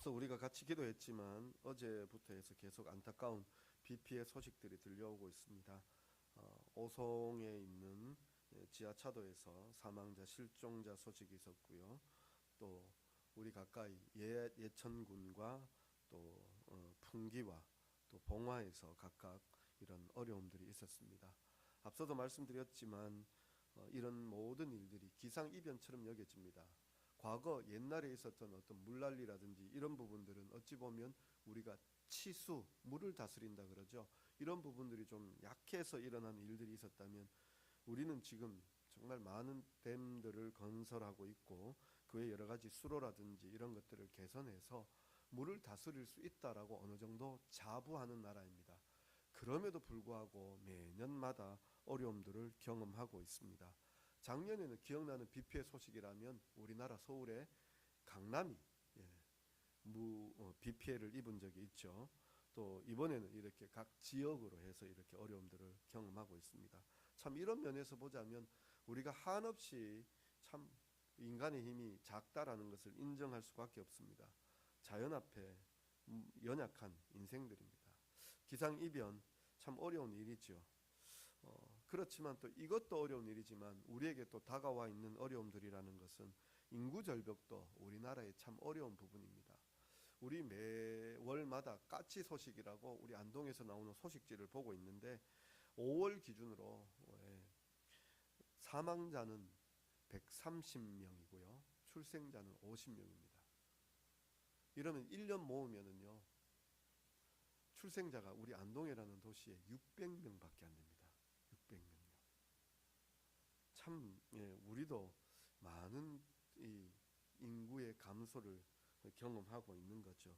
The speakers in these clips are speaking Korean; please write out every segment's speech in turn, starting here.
앞서 우리가 같이 기도했지만 어제부터 해서 계속 안타까운 비 피해 소식들이 들려오고 있습니다. 오송에 있는 지하차도에서 사망자, 실종자 소식이 있었고요. 또 우리 가까이 예천군과 또 풍기와 또 봉화에서 각각 이런 어려움들이 있었습니다. 앞서도 말씀드렸지만 이런 모든 일들이 기상이변처럼 여겨집니다. 과거 옛날에 있었던 어떤 물난리라든지 이런 부분들은 어찌 보면 우리가 치수, 물을 다스린다 그러죠. 이런 부분들이 좀 약해서 일어난 일들이 있었다면 우리는 지금 정말 많은 댐들을 건설하고 있고 그 외 여러 가지 수로라든지 이런 것들을 개선해서 물을 다스릴 수 있다라고 어느 정도 자부하는 나라입니다. 그럼에도 불구하고 매년마다 어려움들을 경험하고 있습니다. 작년에는 기억나는 비 피해 소식이라면 우리나라 서울의 강남이 비 피해를 입은 적이 있죠. 또 이번에는 이렇게 각 지역으로 해서 이렇게 어려움들을 경험하고 있습니다. 참 이런 면에서 보자면 우리가 한없이 참 인간의 힘이 작다라는 것을 인정할 수밖에 없습니다. 자연 앞에 연약한 인생들입니다. 기상이변 참 어려운 일이죠. 그렇지만 또 이것도 어려운 일이지만 우리에게 또 다가와 있는 어려움들이라는 것은 인구 절벽도 우리나라의 참 어려운 부분입니다. 우리 매월마다 까치 소식이라고 우리 안동에서 나오는 소식지를 보고 있는데 5월 기준으로 사망자는 130명이고요. 출생자는 50명입니다. 이러면 1년 모으면은요. 출생자가 우리 안동이라는 도시에 600명밖에 안 됩니다. 600명요. 참 우리도 많은 이 인구의 감소를 경험하고 있는 거죠.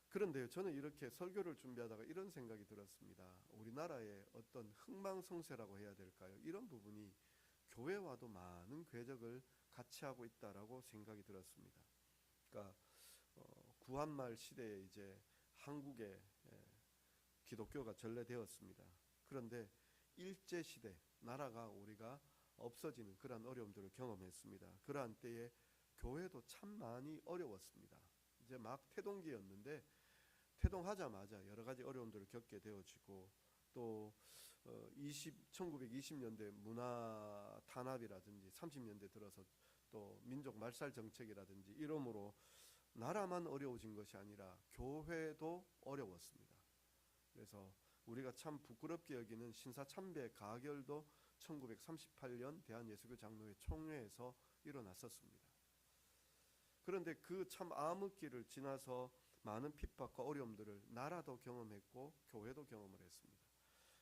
그런데요, 저는 이렇게 설교를 준비하다가 이런 생각이 들었습니다. 우리나라의 어떤 흥망성쇠라고 해야 될까요? 이런 부분이 교회와도 많은 궤적을 같이 하고 있다라고 생각이 들었습니다. 그러니까 구한말 시대에 이제 한국에 기독교가 전래되었습니다. 그런데 일제 시대 나라가 우리가 없어지는 그러한 어려움들을 경험했습니다. 그러한 때에 교회도 참 많이 어려웠습니다. 이제 막 태동기였는데 태동하자마자 여러 가지 어려움들을 겪게 되어지고 또 1920년대 문화 탄압이라든지 30년대 들어서 또 민족 말살 정책이라든지 이러므로 나라만 어려워진 것이 아니라 교회도 어려웠습니다. 그래서 우리가 참 부끄럽게 여기는 신사참배 가결도 1938년 대한예수교 장로회 총회에서 일어났었습니다. 그런데 그 참 암흑기를 지나서 많은 핍박과 어려움들을 나라도 경험했고 교회도 경험을 했습니다.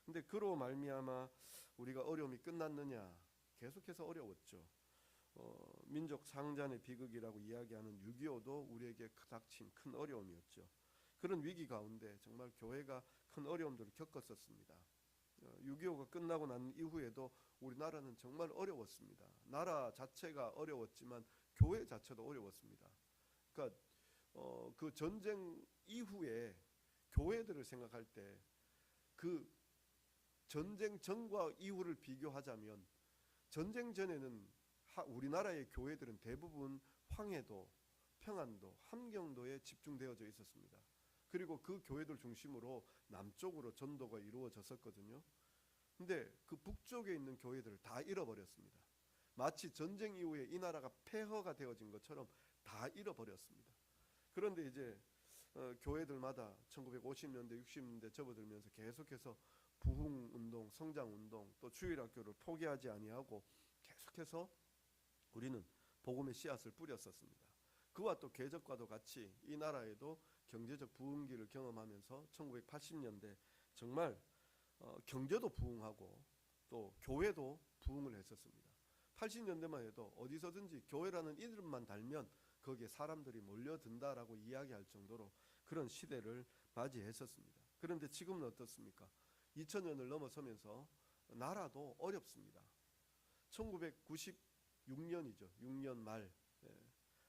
근데 그로 말미암아 우리가 어려움이 끝났느냐? 계속해서 어려웠죠. 민족 상잔의 비극이라고 이야기하는 6.25도 우리에게 닥친 큰 어려움이었죠. 그런 위기 가운데 정말 교회가 큰 어려움들을 겪었었습니다. 6.25가 끝나고 난 이후에도 우리나라는 정말 어려웠습니다. 나라 자체가 어려웠지만 교회 자체도 어려웠습니다. 그러니까 그 전쟁 이후에 교회들을 생각할 때 그 전쟁 전과 이후를 비교하자면 전쟁 전에는 우리나라의 교회들은 대부분 황해도, 평안도, 함경도에 집중되어져 있었습니다. 그리고 그 교회들 중심으로 남쪽으로 전도가 이루어졌었거든요. 근데 그 북쪽에 있는 교회들을 다 잃어버렸습니다. 마치 전쟁 이후에 이 나라가 폐허가 되어진 것처럼 다 잃어버렸습니다. 그런데 이제 교회들마다 1950년대, 60년대 접어들면서 계속해서 부흥운동, 성장운동, 또 주일학교를 포기하지 아니하고 계속해서 우리는 복음의 씨앗을 뿌렸었습니다. 그와 또 궤적과도 같이 이 나라에도 경제적 부흥기를 경험하면서 1980년대 정말 경제도 부흥하고 또 교회도 부흥을 했었습니다. 80년대만 해도 어디서든지 교회라는 이름만 달면 거기에 사람들이 몰려든다라고 이야기할 정도로 그런 시대를 맞이했었습니다. 그런데 지금은 어떻습니까? 2000년을 넘어서면서 나라도 어렵습니다. 1996년이죠. 6년 말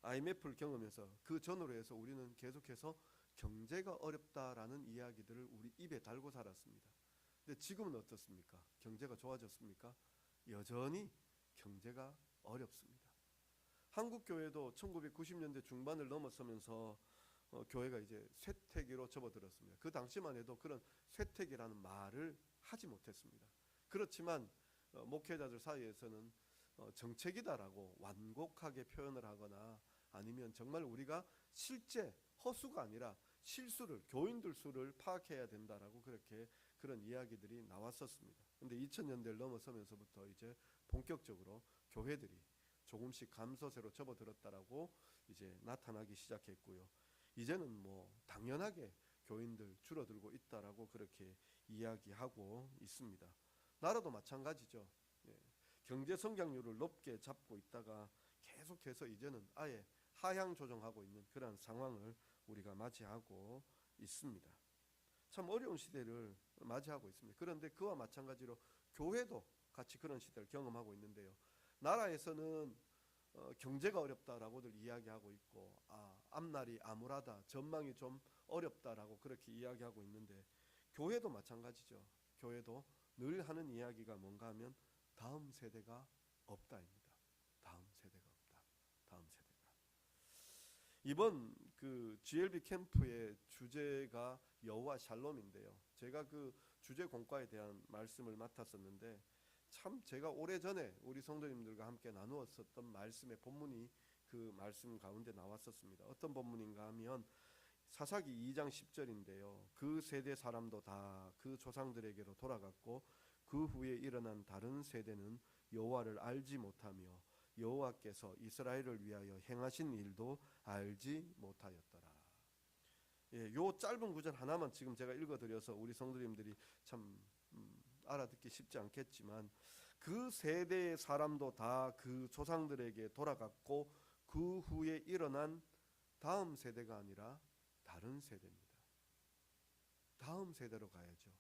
IMF를 경험해서 그 전으로 해서 우리는 계속해서 경제가 어렵다라는 이야기들을 우리 입에 달고 살았습니다. 근데 지금은 어떻습니까? 경제가 좋아졌습니까? 여전히 경제가 어렵습니다. 한국 교회도 1990년대 중반을 넘어서면서 교회가 이제 쇠퇴기로 접어들었습니다. 그 당시만 해도 그런 쇠퇴기라는 말을 하지 못했습니다. 그렇지만 목회자들 사이에서는 정책이다라고 완곡하게 표현을 하거나 아니면 정말 우리가 실제 허수가 아니라 실수를, 교인들 수를 파악해야 된다라고 그렇게 그런 이야기들이 나왔었습니다. 근데 2000년대를 넘어서면서부터 이제 본격적으로 교회들이 조금씩 감소세로 접어들었다라고 이제 나타나기 시작했고요. 이제는 뭐 당연하게 교인들 줄어들고 있다라고 그렇게 이야기하고 있습니다. 나라도 마찬가지죠. 예. 경제 성장률을 높게 잡고 있다가 계속해서 이제는 아예 하향 조정하고 있는 그런 상황을 우리가 맞이하고 있습니다. 참 어려운 시대를 맞이하고 있습니다. 그런데 그와 마찬가지로 교회도 같이 그런 시대를 경험하고 있는데요. 나라에서는 경제가 어렵다라고들 이야기하고 있고 앞날이 암울하다, 전망이 좀 어렵다라고 그렇게 이야기하고 있는데 교회도 마찬가지죠. 교회도 늘 하는 이야기가 뭔가 하면 다음 세대가 없다입니다. 다음 세대가 없다. 다음 세대가. 이번 그 GLB 캠프의 주제가 여호와 샬롬인데요. 제가 그 주제 공과에 대한 말씀을 맡았었는데 참 제가 오래전에 우리 성도님들과 함께 나누었었던 말씀의 본문이 그 말씀 가운데 나왔었습니다. 어떤 본문인가 하면 사사기 2장 10절인데요. 그 세대 사람도 다 그 조상들에게로 돌아갔고 그 후에 일어난 다른 세대는 여호와를 알지 못하며 여호와께서 이스라엘을 위하여 행하신 일도 알지 못하였더라. 예, 요 짧은 구절 하나만 지금 제가 읽어드려서 우리 성도님들이 참 알아듣기 쉽지 않겠지만 그 세대의 사람도 다 그 조상들에게 돌아갔고 그 후에 일어난 다음 세대가 아니라 다른 세대입니다. 다음 세대로 가야죠.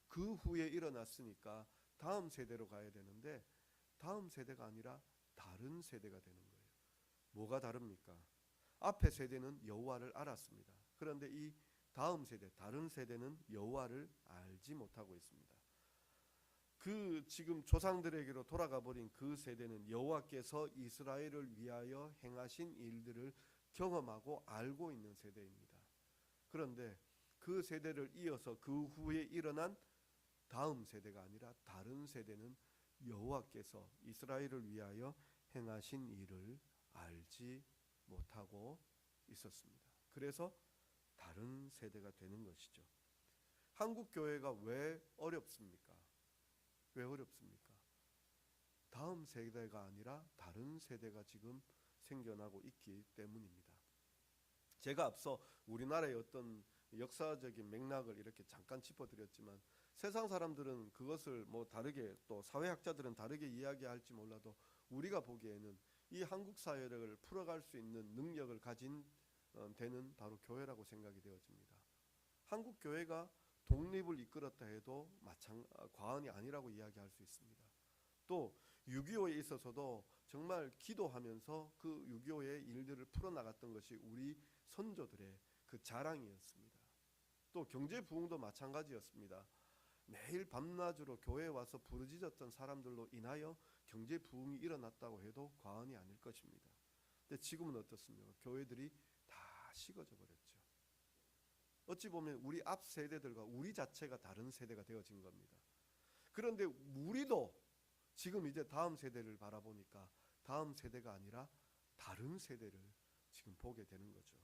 그 후에 일어났으니까 다음 세대로 가야 되는데 다음 세대가 아니라 다른 세대가 되는 거예요. 뭐가 다릅니까? 앞의 세대는 여호와를 알았습니다. 그런데 이 다음 세대, 다른 세대는 여호와를 알지 못하고 있습니다. 그 지금 조상들에게로 돌아가 버린 그 세대는 여호와께서 이스라엘을 위하여 행하신 일들을 경험하고 알고 있는 세대입니다. 그런데 그 세대를 이어서 그 후에 일어난 다음 세대가 아니라 다른 세대는 여호와께서 이스라엘을 위하여 행하신 일을 알지 못하고 있었습니다. 그래서 다른 세대가 되는 것이죠. 한국 교회가 왜 어렵습니까? 왜 어렵습니까? 다음 세대가 아니라 다른 세대가 지금 생겨나고 있기 때문입니다. 제가 앞서 우리나라의 어떤 역사적인 맥락을 이렇게 잠깐 짚어드렸지만 세상 사람들은 그것을 뭐 다르게 또 사회학자들은 다르게 이야기할지 몰라도 우리가 보기에는 이 한국 사회를 풀어갈 수 있는 능력을 가진 데는 바로 교회라고 생각이 되어집니다. 한국 교회가 독립을 이끌었다 해도 과언이 아니라고 이야기할 수 있습니다. 또 6.25에 있어서도 정말 기도하면서 그 6.25의 일들을 풀어나갔던 것이 우리 선조들의 그 자랑이었습니다. 또 경제 부흥도 마찬가지였습니다. 매일 밤낮으로 교회에 와서 부르짖었던 사람들로 인하여 경제 부흥이 일어났다고 해도 과언이 아닐 것입니다. 근데 지금은 어떻습니까? 교회들이 다 식어져 버렸죠. 어찌 보면 우리 앞 세대들과 우리 자체가 다른 세대가 되어진 겁니다. 그런데 우리도 지금 이제 다음 세대를 바라보니까 다음 세대가 아니라 다른 세대를 지금 보게 되는 거죠.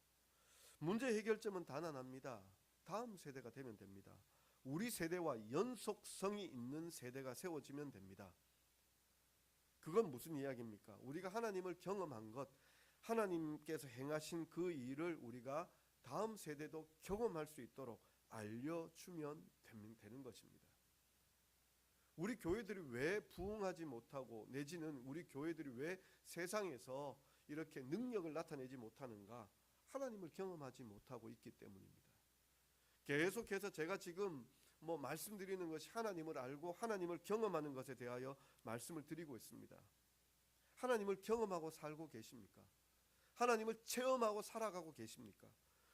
문제 해결점은 단언합니다. 다음 세대가 되면 됩니다. 우리 세대와 연속성이 있는 세대가 세워지면 됩니다. 그건 무슨 이야기입니까? 우리가 하나님을 경험한 것, 하나님께서 행하신 그 일을 우리가 다음 세대도 경험할 수 있도록 알려주면 되는 것입니다. 우리 교회들이 왜 부흥하지 못하고 내지는 우리 교회들이 왜 세상에서 이렇게 능력을 나타내지 못하는가? 하나님을 경험하지 못하고 있기 때문입니다. 계속해서 제가 지금 말씀드리는 것이 하나님을 알고 하나님을 경험하는 것에 대하여 말씀을 드리고 있습니다. 하나님을 경험하고 살고 계십니까? 하나님을 체험하고 살아가고 계십니까?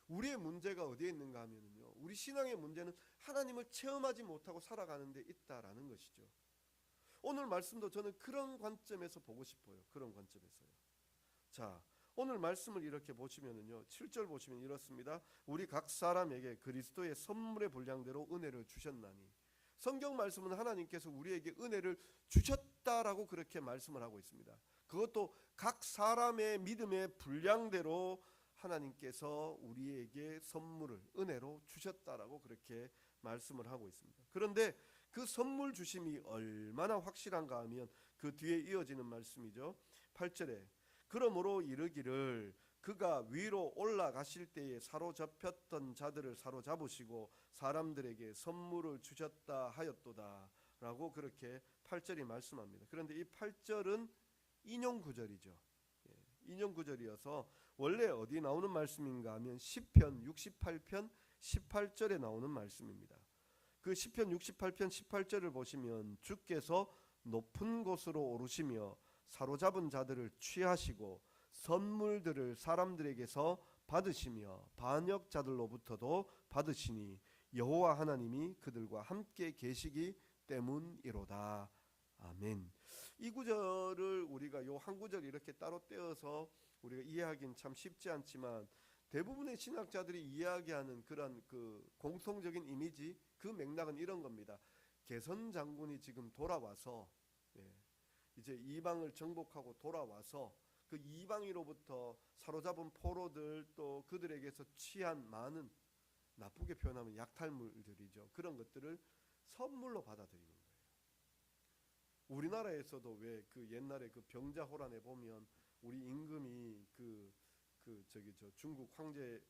우리의 문제가 어디에 있는가 하면요, 우리 신앙의 문제는 하나님을 체험하지 못하고 살아가는 데 있다라는 것이죠. 오늘 말씀도 저는 그런 관점에서 보고 싶어요. 그런 관점에서요. 자, 오늘 말씀을 이렇게 보시면은요, 7절 보시면 이렇습니다. 우리 각 사람에게 그리스도의 선물의 분량대로 은혜를 주셨나니. 성경 말씀은 하나님께서 우리에게 은혜를 주셨다라고 그렇게 말씀을 하고 있습니다. 그것도 각 사람의 믿음의 분량대로 하나님께서 우리에게 선물을 은혜로 주셨다라고 그렇게 말씀을 하고 있습니다. 그런데 그 선물 주심이 얼마나 확실한가 하면 그 뒤에 이어지는 말씀이죠. 8절에 그러므로 이르기를 그가 위로 올라가실 때에 사로잡혔던 자들을 사로잡으시고 사람들에게 선물을 주셨다 하였도다 라고 그렇게 8절이 말씀합니다. 그런데 이 8절은 인용 구절이죠. 인용 구절이어서 원래 어디 나오는 말씀인가 하면 시편 68편 18절에 나오는 말씀입니다. 그 시편 68편 18절을 보시면 주께서 높은 곳으로 오르시며 사로잡은 자들을 취하시고 선물들을 사람들에게서 받으시며 반역자들로부터도 받으시니 여호와 하나님이 그들과 함께 계시기 때문이로다. 아멘. 이 구절을 우리가 요 한 구절 이렇게 따로 떼어서 우리가 이해하기는 참 쉽지 않지만 대부분의 신학자들이 이야기하는 그런 그 공통적인 이미지, 그 맥락은 이런 겁니다. 개선 장군이 지금 돌아와서 이제 이방을 정복하고 돌아와서 그 이방이로부터 사로잡은 포로들 또 그들에게서 취한 많은, 나쁘게 표현하면 약탈물들이죠. 그런 것들을 선물로 받아들이는 거예요. 우리나라에서도 왜 그 옛날에 그 병자호란에 보면 우리 임금이 저 중국 황제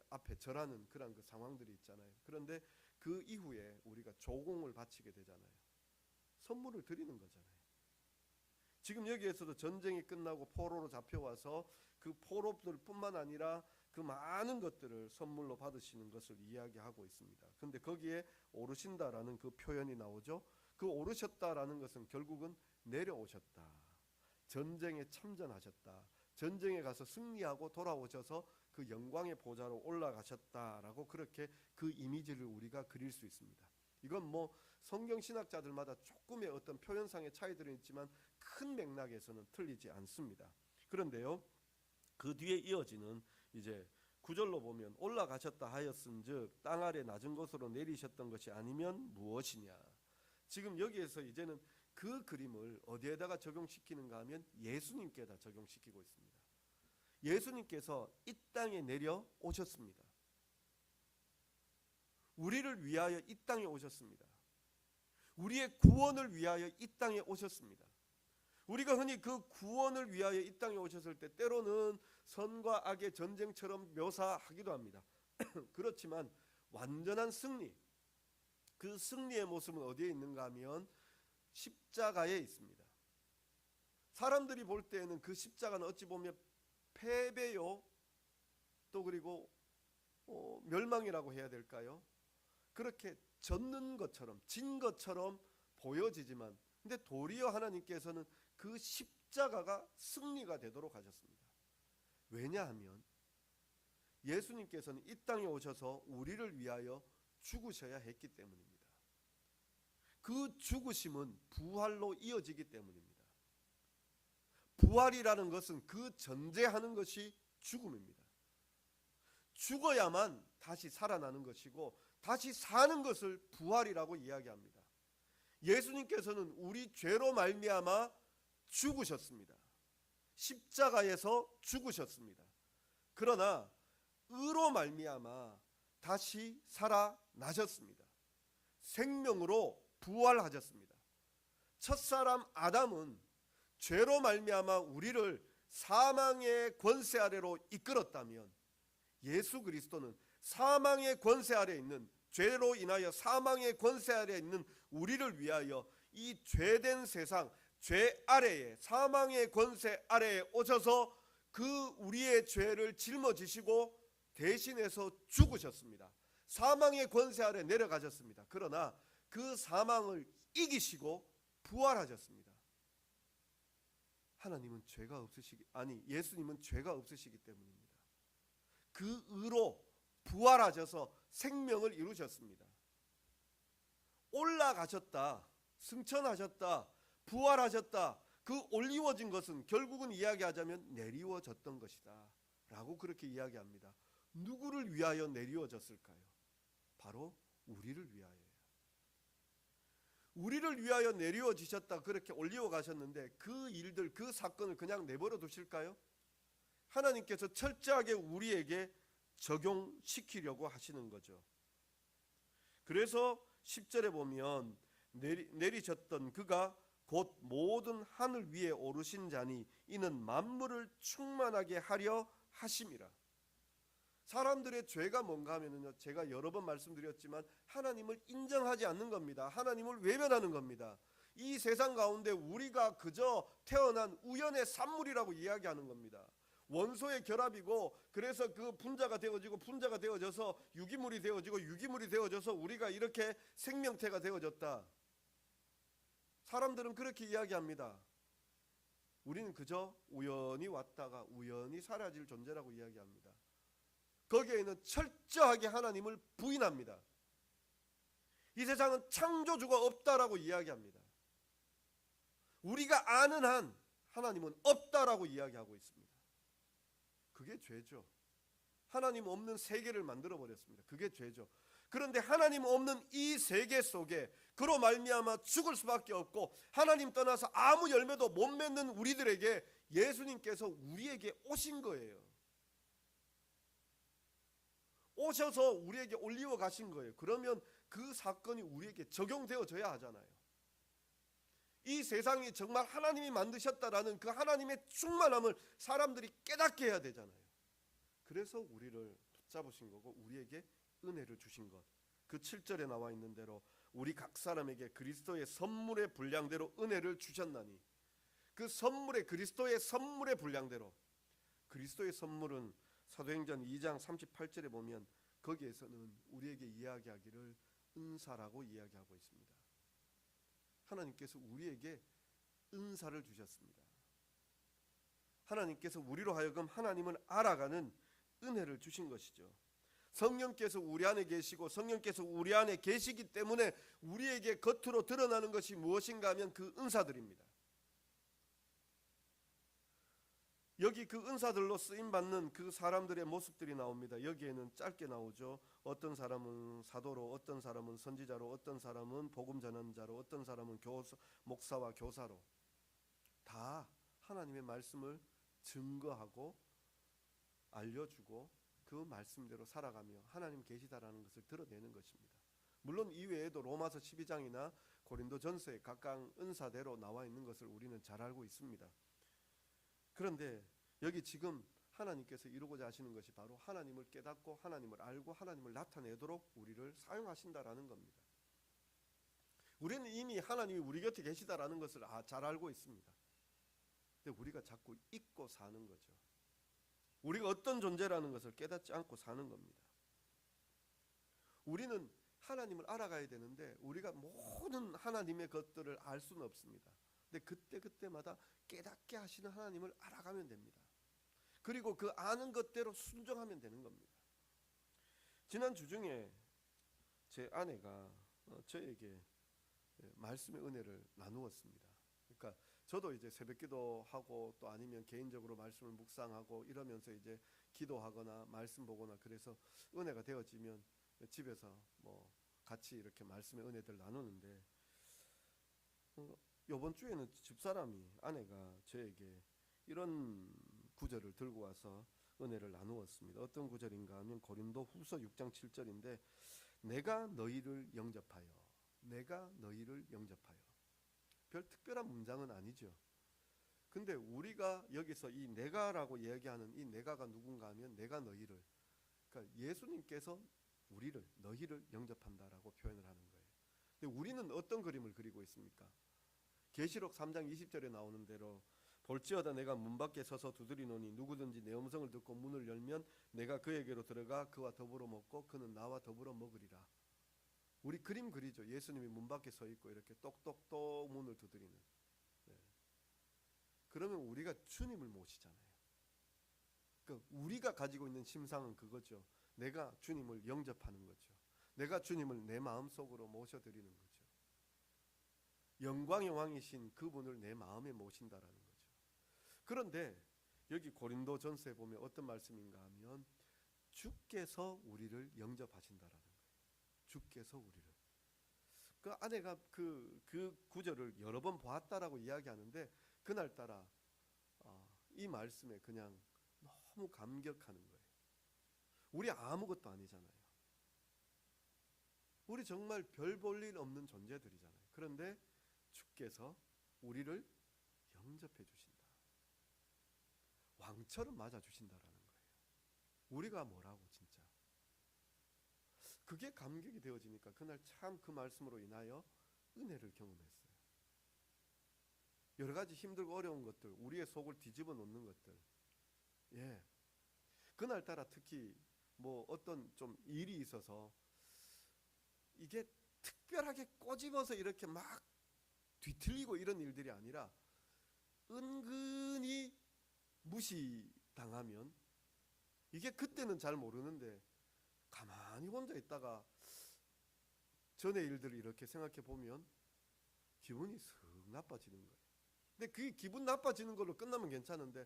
앞에 절하는 그런 그 상황들이 있잖아요. 그런데 그 이후에 우리가 조공을 바치게 되잖아요. 선물을 드리는 거잖아요. 지금 여기에서도 전쟁이 끝나고 포로로 잡혀와서 그 포로들뿐만 아니라 그 많은 것들을 선물로 받으시는 것을 이야기하고 있습니다. 그런데 거기에 오르신다라는 그 표현이 나오죠. 그 오르셨다라는 것은 결국은 내려오셨다. 전쟁에 참전하셨다. 전쟁에 가서 승리하고 돌아오셔서 그 영광의 보좌로 올라가셨다라고 그렇게 그 이미지를 우리가 그릴 수 있습니다. 이건 뭐 성경 신학자들마다 조금의 어떤 표현상의 차이들은 있지만 큰 맥락에서는 틀리지 않습니다. 그런데요, 그 뒤에 이어지는 이제 9절로 보면 올라가셨다 하였은즉 땅 아래 낮은 곳으로 내리셨던 것이 아니면 무엇이냐. 지금 여기에서 이제는 그 그림을 어디에다가 적용시키는가 하면 예수님께다 적용시키고 있습니다. 예수님께서 이 땅에 내려오셨습니다. 우리를 위하여 이 땅에 오셨습니다. 우리의 구원을 위하여 이 땅에 오셨습니다. 우리가 흔히 그 구원을 위하여 이 땅에 오셨을 때 때로는 선과 악의 전쟁처럼 묘사하기도 합니다. 그렇지만 완전한 승리, 그 승리의 모습은 어디에 있는가 하면 십자가에 있습니다. 사람들이 볼 때에는 그 십자가는 어찌 보면 패배요, 또 그리고 멸망이라고 해야 될까요? 그렇게 졌는 것처럼, 진 것처럼 보여지지만, 근데 도리어 하나님께서는 그 십자가가 승리가 되도록 하셨습니다. 왜냐하면 예수님께서는 이 땅에 오셔서 우리를 위하여 죽으셔야 했기 때문입니다. 그 죽으심은 부활로 이어지기 때문입니다. 부활이라는 것은 그 전제하는 것이 죽음입니다. 죽어야만 다시 살아나는 것이고 다시 사는 것을 부활이라고 이야기합니다. 예수님께서는 우리 죄로 말미암아 죽으셨습니다. 십자가에서 죽으셨습니다. 그러나 의로 말미암아 다시 살아나셨습니다. 생명으로 부활하셨습니다. 첫사람 아담은 죄로 말미암아 우리를 사망의 권세 아래로 이끌었다면 예수 그리스도는 사망의 권세 아래에 있는, 죄로 인하여 사망의 권세 아래에 있는 우리를 위하여 이 죄된 세상, 죄 아래에, 사망의 권세 아래에 오셔서 그 우리의 죄를 짊어지시고 대신해서 죽으셨습니다. 사망의 권세 아래 내려가셨습니다. 그러나 그 사망을 이기시고 부활하셨습니다. 하나님은 죄가 없으시기, 예수님은 죄가 없으시기 때문입니다. 그 의로 부활하셔서 생명을 이루셨습니다. 올라가셨다, 승천하셨다, 부활하셨다, 그 올리워진 것은 결국은 이야기하자면 내리워졌던 것이다 라고 그렇게 이야기합니다. 누구를 위하여 내리워졌을까요? 바로 우리를 위하여요. 우리를 위하여 내리워지셨다 그렇게 올리워 가셨는데 그 일들, 그 사건을 그냥 내버려 두실까요? 하나님께서 철저하게 우리에게 적용시키려고 하시는 거죠. 그래서 10절에 보면 내리셨던 그가 곧 모든 하늘 위에 오르신 자니 이는 만물을 충만하게 하려 하심이라. 사람들의 죄가 뭔가 하면은요, 제가 여러 번 말씀드렸지만 하나님을 인정하지 않는 겁니다. 하나님을 외면하는 겁니다. 이 세상 가운데 우리가 그저 태어난 우연의 산물이라고 이야기하는 겁니다. 원소의 결합이고, 그래서 그 분자가 되어지고 분자가 되어져서 유기물이 되어지고 유기물이 되어져서 우리가 이렇게 생명체가 되어졌다. 사람들은 그렇게 이야기합니다. 우리는 그저 우연히 왔다가 우연히 사라질 존재라고 이야기합니다. 거기에는 철저하게 하나님을 부인합니다. 이 세상은 창조주가 없다라고 이야기합니다. 우리가 아는 한 하나님은 없다라고 이야기하고 있습니다. 그게 죄죠. 하나님 없는 세계를 만들어 버렸습니다. 그게 죄죠. 그런데 하나님 없는 이 세계 속에 그로 말미암아 죽을 수밖에 없고 하나님 떠나서 아무 열매도 못 맺는 우리들에게 예수님께서 우리에게 오신 거예요. 오셔서 우리에게 올리워 가신 거예요. 그러면 그 사건이 우리에게 적용되어져야 하잖아요. 이 세상이 정말 하나님이 만드셨다라는 그 하나님의 충만함을 사람들이 깨닫게 해야 되잖아요. 그래서 우리를 붙잡으신 거고 우리에게 은혜를 주신 것. 그 7절에 나와 있는 대로 우리 각 사람에게 그리스도의 선물의 분량대로 은혜를 주셨나니, 그 선물의, 그리스도의 선물의 분량대로. 그리스도의 선물은 사도행전 2장 38절에 보면 거기에서는 우리에게 이야기하기를 은사라고 이야기하고 있습니다. 하나님께서 우리에게 은사를 주셨습니다. 하나님께서 우리로 하여금 하나님을 알아가는 은혜를 주신 것이죠. 성령께서 우리 안에 계시고 성령께서 우리 안에 계시기 때문에 우리에게 겉으로 드러나는 것이 무엇인가 하면 그 은사들입니다. 여기 그 은사들로 쓰임받는 그 사람들의 모습들이 나옵니다. 여기에는 짧게 나오죠. 어떤 사람은 사도로, 어떤 사람은 선지자로, 어떤 사람은 복음 전환자로, 어떤 사람은 목사와 교사로. 다 하나님의 말씀을 증거하고 알려주고 그 말씀대로 살아가며 하나님 계시다라는 것을 드러내는 것입니다. 물론 이외에도 로마서 12장이나 고린도전서에 각각 은사대로 나와 있는 것을 우리는 잘 알고 있습니다. 그런데 여기 지금 하나님께서 이루고자 하시는 것이 바로 하나님을 깨닫고 하나님을 알고 하나님을 나타내도록 우리를 사용하신다라는 겁니다. 우리는 이미 하나님이 우리 곁에 계시다라는 것을 잘 알고 있습니다. 근데 우리가 자꾸 잊고 사는 거죠. 우리가 어떤 존재라는 것을 깨닫지 않고 사는 겁니다. 우리는 하나님을 알아가야 되는데 우리가 모든 하나님의 것들을 알 수는 없습니다. 근데 그때마다 깨닫게 하시는 하나님을 알아가면 됩니다. 그리고 그 아는 것대로 순종하면 되는 겁니다. 지난 주 중에 제 아내가 저에게 말씀의 은혜를 나누었습니다. 그러니까 저도 이제 새벽기도 하고 또 아니면 개인적으로 말씀을 묵상하고 이러면서 이제 기도하거나 말씀 보거나 그래서 은혜가 되어지면 집에서 뭐 같이 이렇게 말씀의 은혜들 나누는데 이번 주에는 집사람이, 아내가 저에게 이런 구절을 들고 와서 은혜를 나누었습니다. 어떤 구절인가 하면 고린도 후서 6장 7절인데 내가 너희를 영접하여, 내가 너희를 영접하여. 별 특별한 문장은 아니죠. 근데 우리가 여기서 이 내가라고 이야기하는 이 내가가 누군가 하면 내가 너희를, 그러니까 예수님께서 우리를, 너희를 영접한다라고 표현을 하는 거예요. 근데 우리는 어떤 그림을 그리고 있습니까? 계시록 3장 20절에 나오는 대로 볼지어다 내가 문 밖에 서서 두드리노니 누구든지 내 음성을 듣고 문을 열면 내가 그에게로 들어가 그와 더불어 먹고 그는 나와 더불어 먹으리라. 우리 그림 그리죠. 예수님이 문 밖에 서 있고 이렇게 똑똑똑 문을 두드리는. 그러면 우리가 주님을 모시잖아요. 그러니까 우리가 가지고 있는 심상은 그거죠. 내가 주님을 영접하는 거죠. 내가 주님을 내 마음속으로 모셔드리는 거죠. 영광의 왕이신 그분을 내 마음에 모신다라는 거죠. 그런데 여기 고린도전서에 보면 어떤 말씀인가 하면 주께서 우리를 영접하신다라는 거예요. 주께서 우리를. 그 아내가 그 구절을 여러 번 보았다라고 이야기하는데 그날따라 이 말씀에 그냥 너무 감격하는 거예요. 우리 아무것도 아니잖아요. 우리 정말 별 볼 일 없는 존재들이잖아요. 그런데 주께서 우리를 영접해 주신다. 왕처럼 맞아 주신다라는 거예요. 우리가 뭐라고 진짜. 그게 감격이 되어지니까 그날 참 그 말씀으로 인하여 은혜를 경험했어요. 여러 가지 힘들고 어려운 것들, 우리의 속을 뒤집어 놓는 것들, 예, 그날따라 특히 뭐 어떤 좀 일이 있어서 이게 특별하게 꼬집어서 이렇게 막 뒤틀리고 이런 일들이 아니라 은근히 무시당하면 이게 그때는 잘 모르는데 가만히 혼자 있다가 전의 일들을 이렇게 생각해 보면 기분이 슥 나빠지는 거예요. 근데 그 기분 나빠지는 걸로 끝나면 괜찮은데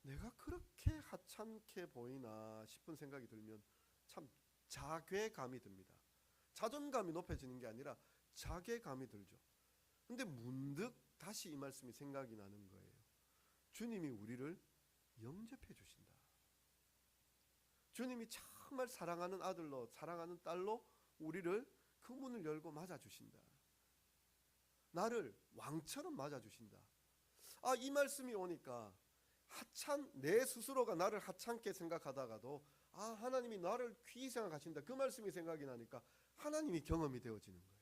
내가 그렇게 하찮게 보이나 싶은 생각이 들면 참 자괴감이 듭니다. 자존감이 높아지는 게 아니라 자괴감이 들죠. 근데 문득 다시 이 말씀이 생각이 나는 거예요. 주님이 우리를 영접해 주신다. 주님이 정말 사랑하는 아들로 사랑하는 딸로 우리를 그 문을 열고 맞아주신다. 나를 왕처럼 맞아주신다. 이 말씀이 오니까 내 스스로가 나를 하찮게 생각하다가도 하나님이 나를 귀히 생각하신다. 그 말씀이 생각이 나니까 하나님이 경험이 되어지는 거예요.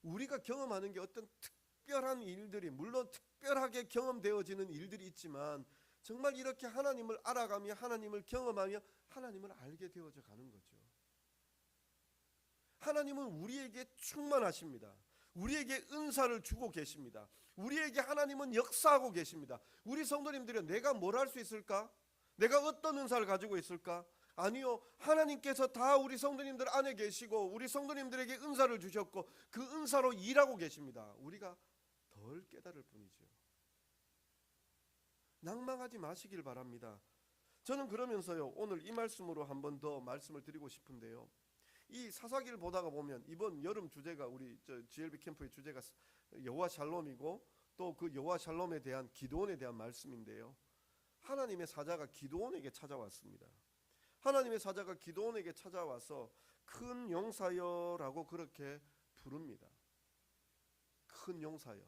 우리가 경험하는 게 어떤 특별한 일들이 물론 특별하게 경험되어지는 일들이 있지만 정말 이렇게 하나님을 알아가며 하나님을 경험하며 하나님을 알게 되어져 가는 거죠. 하나님은 우리에게 충만하십니다. 우리에게 은사를 주고 계십니다. 우리에게 하나님은 역사하고 계십니다. 우리 성도님들이 내가 뭘 할 수 있을까? 내가 어떤 은사를 가지고 있을까? 아니요, 하나님께서 다 우리 성도님들 안에 계시고 우리 성도님들에게 은사를 주셨고 그 은사로 일하고 계십니다. 우리가 덜 깨달을 뿐이죠. 낭망하지 마시길 바랍니다. 저는 그러면서요 오늘 이 말씀으로 한 번 더 말씀을 드리고 싶은데요, 이 사사기를 보다가 보면 이번 여름 주제가 우리 GLB 캠프의 주제가 여호와 샬롬이고 또 그 여호와 샬롬에 대한 기드온에 대한 말씀인데요, 하나님의 사자가 기드온에게 찾아왔습니다. 하나님의 사자가 기드온에게 찾아와서 큰 용사여라고 그렇게 부릅니다. 큰 용사여.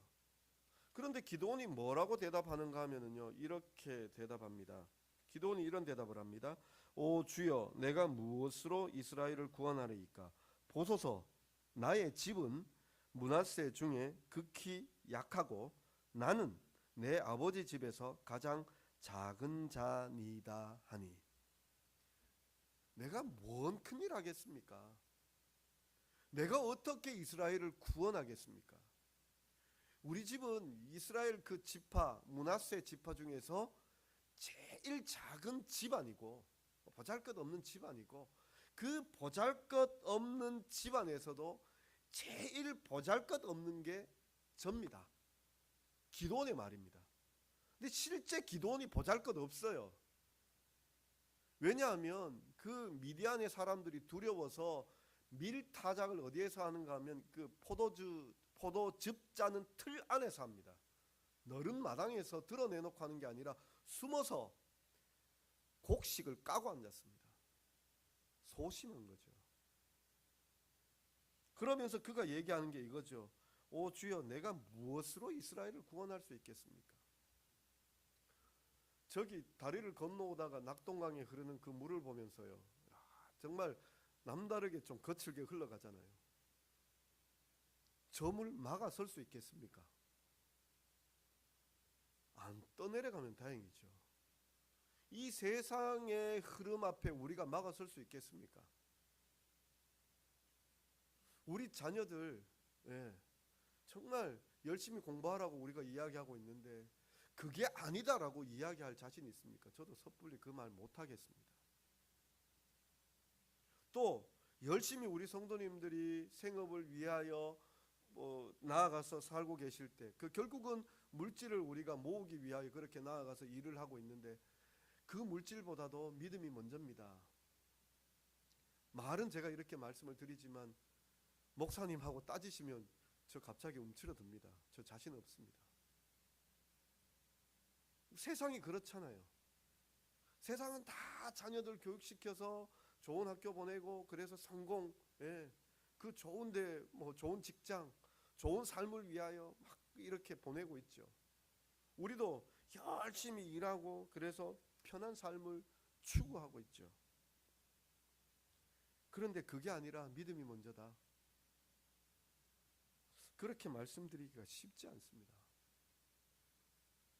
그런데 기드온이 뭐라고 대답하는가 하면은요 이렇게 대답합니다. 기드온이 이런 대답을 합니다. 오 주여, 내가 무엇으로 이스라엘을 구원하리이까? 보소서, 나의 집은 므낫세 중에 극히 약하고 나는 내 아버지 집에서 가장 작은 자니이다 하니. 내가 뭔 큰일 하겠습니까? 내가 어떻게 이스라엘을 구원하겠습니까? 우리 집은 이스라엘 그 지파 므낫세 지파 중에서 제일 작은 집안이고 보잘것없는 집안이고 그 보잘것없는 집안에서도 제일 보잘것없는 게 접니다. 기드온의 말입니다. 근데 실제 기드온이 보잘것없어요. 왜냐하면 그 미디안의 사람들이 두려워서 밀타작을 어디에서 하는가 하면 그 포도즙 짜는 틀 안에서 합니다. 너른 마당에서 드러내놓고 하는 게 아니라 숨어서 곡식을 까고 앉았습니다. 소심한 거죠. 그러면서 그가 얘기하는 게 이거죠. 오 주여, 내가 무엇으로 이스라엘을 구원할 수 있겠습니까? 저기 다리를 건너오다가 낙동강에 흐르는 그 물을 보면서요, 정말 남다르게 좀 거칠게 흘러가잖아요. 저 물 막아설 수 있겠습니까? 안 떠내려가면 다행이죠. 이 세상의 흐름 앞에 우리가 막아설 수 있겠습니까? 우리 자녀들 정말 열심히 공부하라고 우리가 이야기하고 있는데 그게 아니다라고 이야기할 자신이 있습니까? 저도 섣불리 그 말 못하겠습니다. 또 열심히 우리 성도님들이 생업을 위하여 나아가서 살고 계실 때 그 결국은 물질을 우리가 모으기 위하여 그렇게 나아가서 일을 하고 있는데 그 물질보다도 믿음이 먼저입니다. 말은 제가 이렇게 말씀을 드리지만 목사님하고 따지시면 저 갑자기 움츠러듭니다. 저 자신 없습니다. 세상이 그렇잖아요. 세상은 다 자녀들 교육시켜서 좋은 학교 보내고 그래서 성공, 그 좋은데 좋은 직장, 좋은 삶을 위하여 막 이렇게 보내고 있죠. 우리도 열심히 일하고 그래서 편한 삶을 추구하고 있죠. 그런데 그게 아니라 믿음이 먼저다. 그렇게 말씀드리기가 쉽지 않습니다.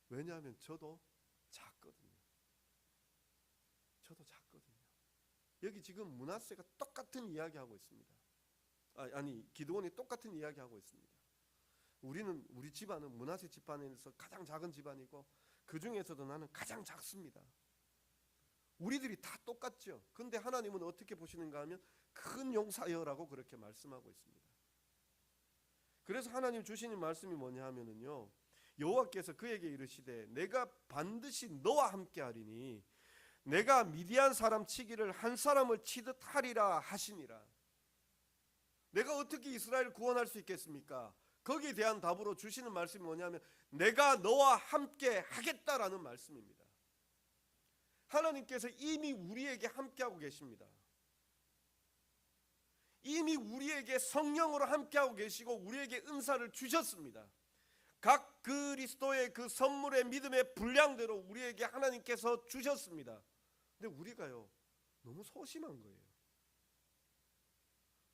왜냐하면 저도 작거든요. 저도 작거든요. 여기 지금 므낫세가 똑같은 이야기하고 있습니다. 아니 기드온이 똑같은 이야기하고 있습니다. 우리 집안은 므낫세 집안에서 가장 작은 집안이고 그 중에서도 나는 가장 작습니다. 우리들이 다 똑같죠. 근데 하나님은 어떻게 보시는가 하면 큰 용사여라고 그렇게 말씀하고 있습니다. 그래서 하나님 주시는 말씀이 뭐냐 하면은요, 여호와께서 그에게 이르시되 내가 반드시 너와 함께 하리니 내가 미디안 사람 치기를 한 사람을 치듯 하리라 하시니라. 내가 어떻게 이스라엘을 구원할 수 있겠습니까? 거기에 대한 답으로 주시는 말씀이 뭐냐면 내가 너와 함께 하겠다라는 말씀입니다. 하나님께서 이미 우리에게 함께하고 계십니다. 이미 우리에게 성령으로 함께하고 계시고 우리에게 은사를 주셨습니다. 각 그리스도의 그 선물의 믿음의 분량대로 우리에게 하나님께서 주셨습니다. 근데 우리가요 너무 소심한 거예요.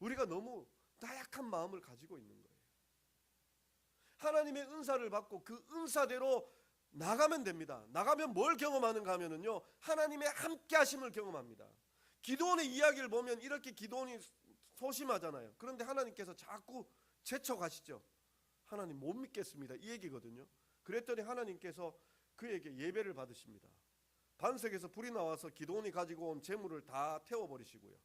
우리가 너무 나약한 마음을 가지고 있는 거예요. 하나님의 은사를 받고 그 은사대로 나가면 됩니다. 나가면 뭘 경험하는가 하면은요, 하나님의 함께 하심을 경험합니다. 기드온의 이야기를 보면 이렇게 기드온이 소심하잖아요. 그런데 하나님께서 자꾸 제쳐가시죠. 하나님 못 믿겠습니다, 이 얘기거든요. 그랬더니 하나님께서 그에게 예배를 받으십니다. 반석에서 불이 나와서 기드온이 가지고 온 재물을 다 태워버리시고요.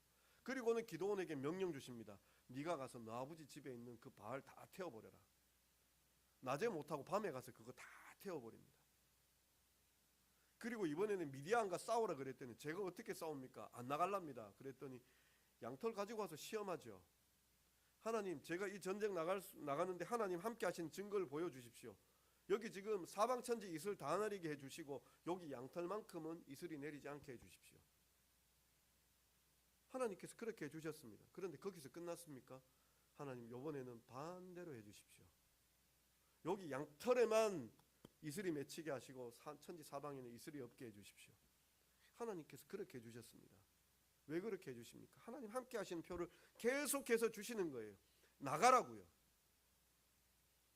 그리고는 기드온에게 명령 주십니다. 네가 가서 너 아버지 집에 있는 그 바알 다 태워버려라. 낮에 못하고 밤에 가서 그거 다 태워버립니다. 그리고 이번에는 미디안과 싸우라 그랬더니 제가 어떻게 싸웁니까? 안 나갈랍니다. 그랬더니 양털 가지고 와서 시험하죠. 하나님, 제가 이 전쟁 나가는데 하나님 함께 하신 증거를 보여주십시오. 여기 지금 사방천지 이슬 다 내리게 해주시고 여기 양털만큼은 이슬이 내리지 않게 해주십시오. 하나님께서 그렇게 해주셨습니다. 그런데 거기서 끝났습니까? 하나님, 이번에는 반대로 해주십시오. 여기 양털에만 이슬이 맺히게 하시고 천지 사방에는 이슬이 없게 해주십시오. 하나님께서 그렇게 해주셨습니다. 왜 그렇게 해주십니까? 하나님 함께 하시는 표를 계속해서 주시는 거예요. 나가라고요.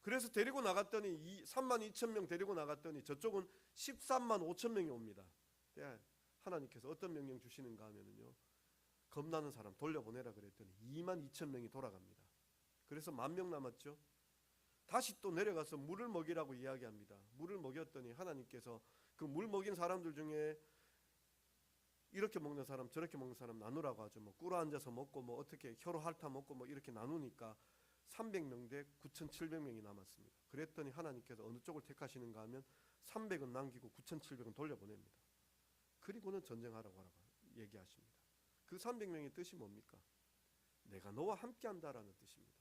그래서 데리고 나갔더니 32,000명 데리고 나갔더니 저쪽은 135,000명이 옵니다. 하나님께서 어떤 명령 주시는가 하면요, 겁나는 사람 돌려보내라 그랬더니 22,000명이 돌아갑니다. 그래서 10,000명 남았죠. 다시 또 내려가서 물을 먹이라고 이야기합니다. 물을 먹였더니 하나님께서 그 물 먹인 사람들 중에 이렇게 먹는 사람 저렇게 먹는 사람 나누라고 하죠. 꿇어 앉아서 먹고 어떻게 혀로 핥아 먹고 이렇게 나누니까 300명 대 9,700명이 남았습니다. 그랬더니 하나님께서 어느 쪽을 택하시는가 하면 300은 남기고 9,700은 돌려보냅니다. 그리고는 전쟁하라고 얘기하십니다. 그 300명의 뜻이 뭡니까? 내가 너와 함께한다라는 뜻입니다.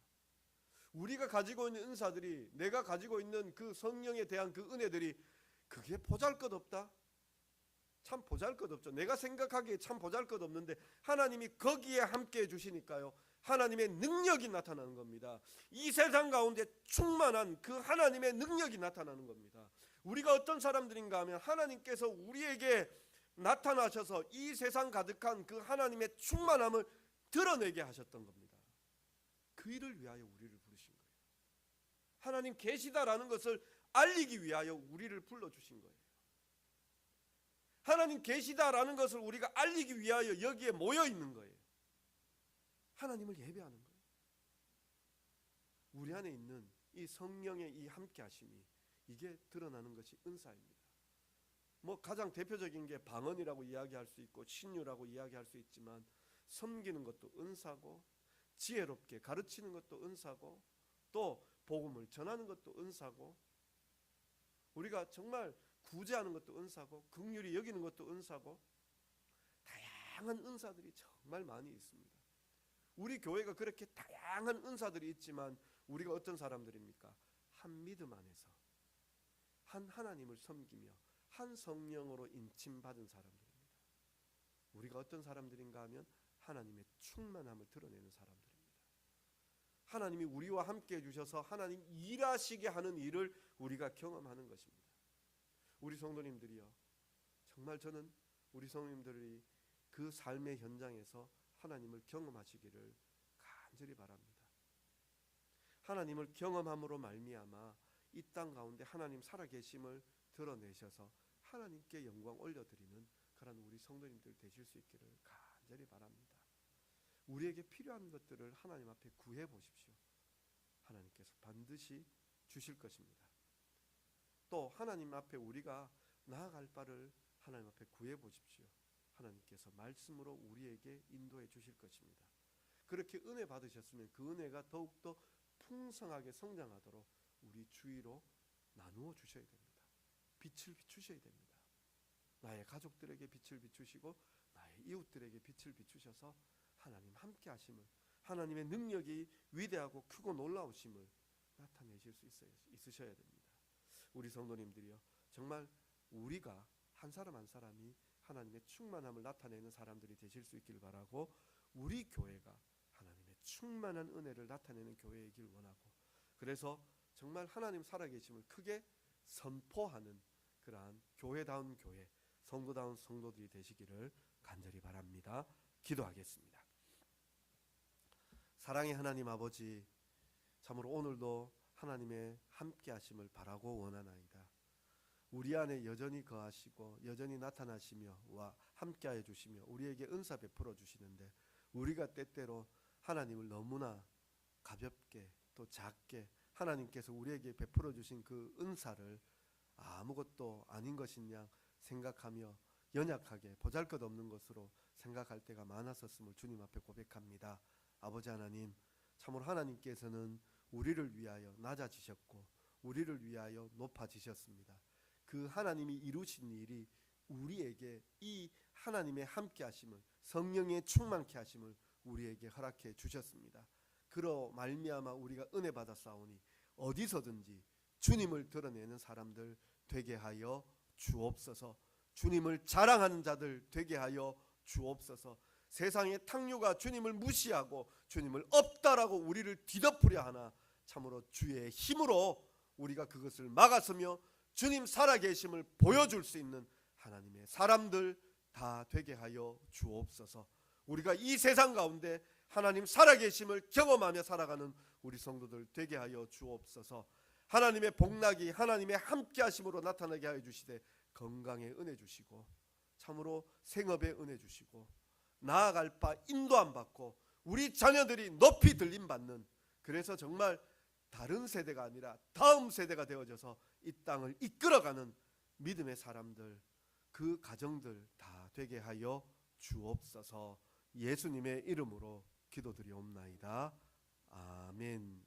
우리가 가지고 있는 은사들이, 내가 가지고 있는 그 성령에 대한 그 은혜들이 그게 보잘것없다? 참 보잘것없죠. 내가 생각하기에 참 보잘것없는데 하나님이 거기에 함께 해주시니까요, 하나님의 능력이 나타나는 겁니다. 이 세상 가운데 충만한 그 하나님의 능력이 나타나는 겁니다. 우리가 어떤 사람들인가 하면 하나님께서 우리에게 나타나셔서 이 세상 가득한 그 하나님의 충만함을 드러내게 하셨던 겁니다. 그 일을 위하여 우리를 부르신 거예요. 하나님 계시다라는 것을 알리기 위하여 우리를 불러주신 거예요. 하나님 계시다라는 것을 우리가 알리기 위하여 여기에 모여 있는 거예요. 하나님을 예배하는 거예요. 우리 안에 있는 이 성령의 이 함께 하심이, 이게 드러나는 것이 은사입니다. 가장 대표적인 게 방언이라고 이야기할 수 있고 신유라고 이야기할 수 있지만, 섬기는 것도 은사고 지혜롭게 가르치는 것도 은사고 또 복음을 전하는 것도 은사고, 우리가 정말 구제하는 것도 은사고, 긍휼히 여기는 것도 은사고, 다양한 은사들이 정말 많이 있습니다. 우리 교회가 그렇게 다양한 은사들이 있지만 우리가 어떤 사람들입니까? 한 믿음 안에서 한 하나님을 섬기며 한 성령으로 인침받은 사람들입니다. 우리가 어떤 사람들인가 하면 하나님의 충만함을 드러내는 사람들입니다. 하나님이 우리와 함께 해주셔서 하나님 일하시게 하는 일을 우리가 경험하는 것입니다. 우리 성도님들이요, 정말 저는 우리 성도님들이 그 삶의 현장에서 하나님을 경험하시기를 간절히 바랍니다. 하나님을 경험함으로 말미암아 이 땅 가운데 하나님 살아계심을 드러내셔서 하나님께 영광 올려드리는 그런 우리 성도님들 되실 수 있기를 간절히 바랍니다. 우리에게 필요한 것들을 하나님 앞에 구해 보십시오. 하나님께서 반드시 주실 것입니다. 또 하나님 앞에 우리가 나아갈 바를 하나님 앞에 구해 보십시오. 하나님께서 말씀으로 우리에게 인도해 주실 것입니다. 그렇게 은혜 받으셨으면 그 은혜가 더욱더 풍성하게 성장하도록 우리 주위로 나누어 주셔야 됩니다. 빛을 비추셔야 됩니다. 나의 가족들에게 빛을 비추시고 나의 이웃들에게 빛을 비추셔서 하나님 함께 하심을, 하나님의 능력이 위대하고 크고 놀라우심을 나타내실 수 있으셔야 됩니다. 우리 성도님들이요, 정말 우리가 한 사람 한 사람이 하나님의 충만함을 나타내는 사람들이 되실 수 있기를 바라고, 우리 교회가 하나님의 충만한 은혜를 나타내는 교회이길 원하고, 그래서 정말 하나님 살아계심을 크게 선포하는 그러한 교회다운 교회, 성도다운 성도들이 되시기를 간절히 바랍니다. 기도하겠습니다. 사랑의 하나님 아버지, 참으로 오늘도 하나님의 함께 하심을 바라고 원하나이다. 우리 안에 여전히 거하시고 여전히 나타나시며 와 함께하여 주시며 우리에게 은사 베풀어 주시는데, 우리가 때때로 하나님을 너무나 가볍게 또 작게 하나님께서 우리에게 베풀어 주신 그 은사를 아무것도 아닌 것인 양 생각하며 연약하게 보잘것없는 것으로 생각할 때가 많았었음을 주님 앞에 고백합니다. 아버지 하나님, 참으로 하나님께서는 우리를 위하여 낮아지셨고 우리를 위하여 높아지셨습니다. 그 하나님이 이루신 일이 우리에게 이 하나님의 함께 하심을, 성령의 충만케 하심을 우리에게 허락해 주셨습니다. 그로 말미암아 우리가 은혜 받아 싸우니 어디서든지 주님을 드러내는 사람들 되게 하여 주옵소서. 주님을 자랑하는 자들 되게 하여 주옵소서. 세상의 탕류가 주님을 무시하고 주님을 없다라고 우리를 뒤덮으려 하나 참으로 주의 힘으로 우리가 그것을 막았으며 주님 살아계심을 보여줄 수 있는 하나님의 사람들 다 되게 하여 주옵소서. 우리가 이 세상 가운데 하나님 살아계심을 경험하며 살아가는 우리 성도들 되게 하여 주옵소서. 하나님의 복락이 하나님의 함께하심으로 나타나게 하여 주시되 건강에 은혜 주시고 참으로 생업에 은혜 주시고 나아갈 바 인도함 받고 우리 자녀들이 높이 들림 받는, 그래서 정말 다른 세대가 아니라 다음 세대가 되어져서 이 땅을 이끌어가는 믿음의 사람들, 그 가정들 다 되게 하여 주옵소서. 예수님의 이름으로 기도드리옵나이다. 아멘.